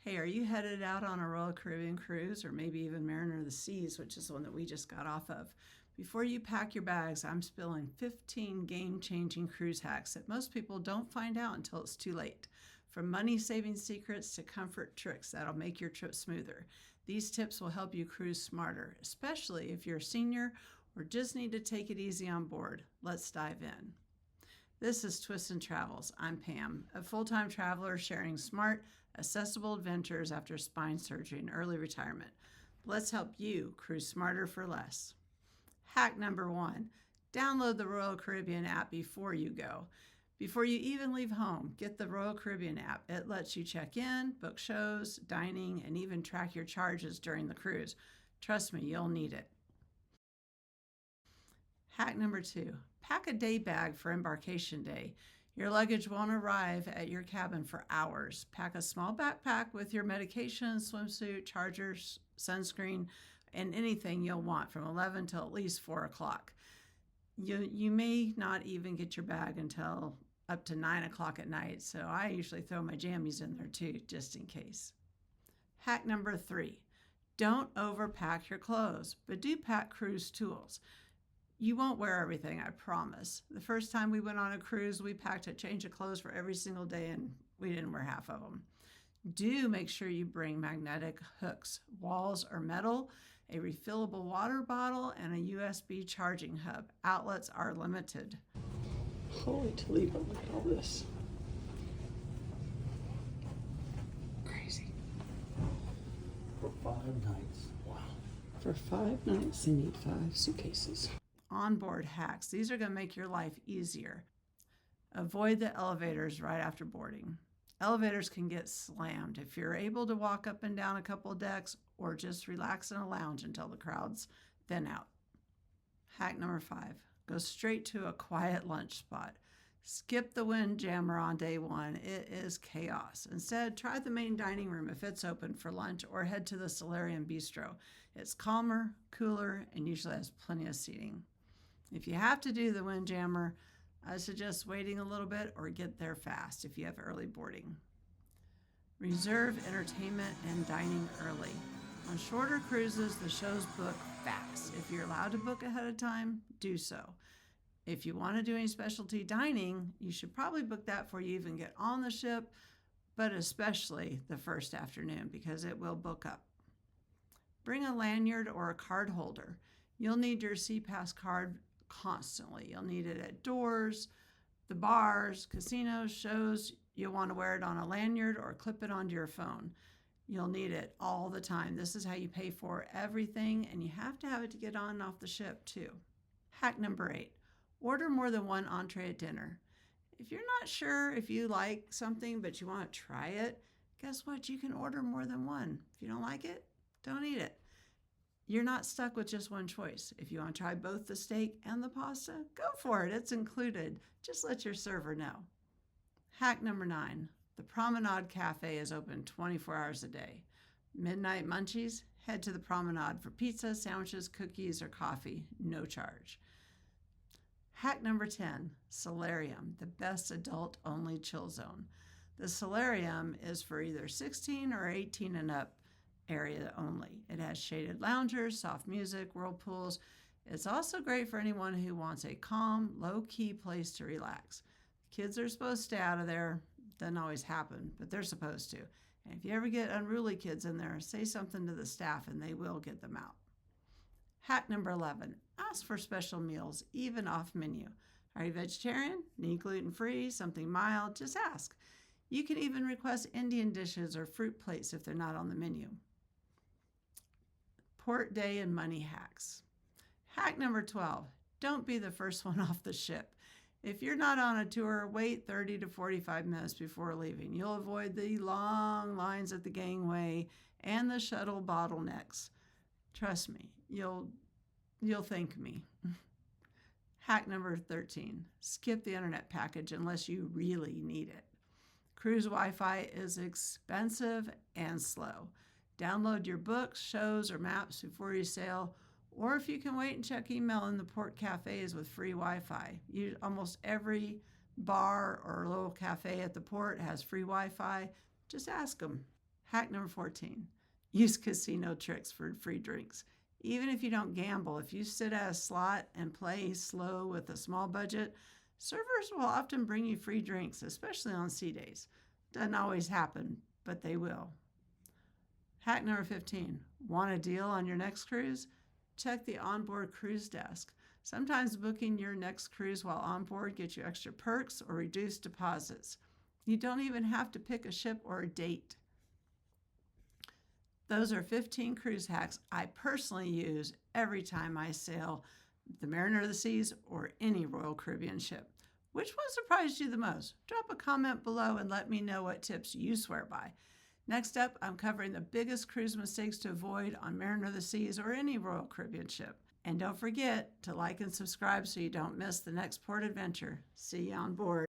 Hey, are you headed out on a Royal Caribbean cruise or maybe even Mariner of the Seas, which is the one that we just got off of? Before you pack your bags, I'm spilling 15 game-changing cruise hacks that most people don't find out until it's too late. From money-saving secrets to comfort tricks that'll make your trip smoother. These tips will help you cruise smarter, especially if you're a senior or just need to take it easy on board. Let's dive in. This is Twists and Travels. I'm Pam, a full-time traveler sharing smart, accessible adventures after spine surgery and early retirement. Let's help you cruise smarter for less. Hack number 1, download the Royal Caribbean app before you go. Before you even leave home, get the Royal Caribbean app. It lets you check in, book shows, dining, and even track your charges during the cruise. Trust me, you'll need it. Hack number 2, pack a day bag for embarkation day. Your luggage won't arrive at your cabin for hours. Pack a small backpack with your medication, swimsuit, chargers, sunscreen, and anything you'll want from 11 till at least 4 o'clock. You may not even get your bag until up to 9 o'clock at night, so I usually throw my jammies in there too, just in case. Hack number 3, don't overpack your clothes, but do pack cruise tools. You won't wear everything, I promise. The first time we went on a cruise, we packed a change of clothes for every single day and we didn't wear half of them. Do make sure you bring magnetic hooks, walls or metal, a refillable water bottle, and a USB charging hub. Outlets are limited. Holy Toledo, look at all this. Crazy. For 5 nights. Wow. For 5 nights, they need 5 suitcases. Onboard hacks. These are going to make your life easier. Avoid the elevators right after boarding. Elevators can get slammed. If you're able to walk up and down a couple of decks or just relax in a lounge until the crowds thin out. Hack number 5, go straight to a quiet lunch spot. Skip the Windjammer on day 1. It is chaos. Instead, try the main dining room if it's open for lunch or head to the Solarium Bistro. It's calmer, cooler, and usually has plenty of seating. If you have to do the Windjammer, I suggest waiting a little bit or get there fast if you have early boarding. Reserve entertainment and dining early. On shorter cruises, the shows book fast. If you're allowed to book ahead of time, do so. If you want to do any specialty dining, you should probably book that before you even get on the ship, but especially the first afternoon because it will book up. Bring a lanyard or a card holder. You'll need your SeaPass card constantly. You'll need it at doors, the bars, casinos, shows. You'll want to wear it on a lanyard or clip it onto your phone. You'll need it all the time. This is how you pay for everything, and you have to have it to get on and off the ship too. Hack number 8, order more than one entree at dinner. If you're not sure if you like something but you want to try it, guess what? You can order more than one. If you don't like it, don't eat it. You're not stuck with just one choice. If you want to try both the steak and the pasta, go for it. It's included. Just let your server know. Hack number 9, the Promenade Cafe is open 24 hours a day. Midnight munchies, head to the Promenade for pizza, sandwiches, cookies, or coffee, no charge. Hack number 10, Solarium, the best adult-only chill zone. The Solarium is for either 16 or 18 and up area only. It has shaded loungers, soft music, whirlpools. It's also great for anyone who wants a calm, low-key place to relax. Kids are supposed to stay out of there. Doesn't always happen, but they're supposed to. And if you ever get unruly kids in there, say something to the staff and they will get them out. Hack number 11, ask for special meals, even off menu. Are you vegetarian? Need gluten-free? Something mild? Just ask. You can even request Indian dishes or fruit plates if they're not on the menu. Port day and money hacks. Hack number 12, don't be the first one off the ship. If you're not on a tour, wait 30 to 45 minutes before leaving. You'll avoid the long lines at the gangway and the shuttle bottlenecks. Trust me, you'll thank me. Hack number 13, skip the internet package unless you really need it. Cruise Wi-Fi is expensive and slow. Download your books, shows, or maps before you sail, or if you can wait and check email in the port cafes with free Wi-Fi. Almost every bar or little cafe at the port has free Wi-Fi. Just ask them. Hack number 14, use casino tricks for free drinks. Even if you don't gamble, if you sit at a slot and play slow with a small budget, servers will often bring you free drinks, especially on sea days. Doesn't always happen, but they will. Hack number 15, want a deal on your next cruise? Check the onboard cruise desk. Sometimes booking your next cruise while on board gets you extra perks or reduced deposits. You don't even have to pick a ship or a date. Those are 15 cruise hacks I personally use every time I sail the Mariner of the Seas or any Royal Caribbean ship. Which one surprised you the most? Drop a comment below and let me know what tips you swear by. Next up, I'm covering the biggest cruise mistakes to avoid on Mariner of the Seas or any Royal Caribbean ship. And don't forget to like and subscribe so you don't miss the next port adventure. See you on board.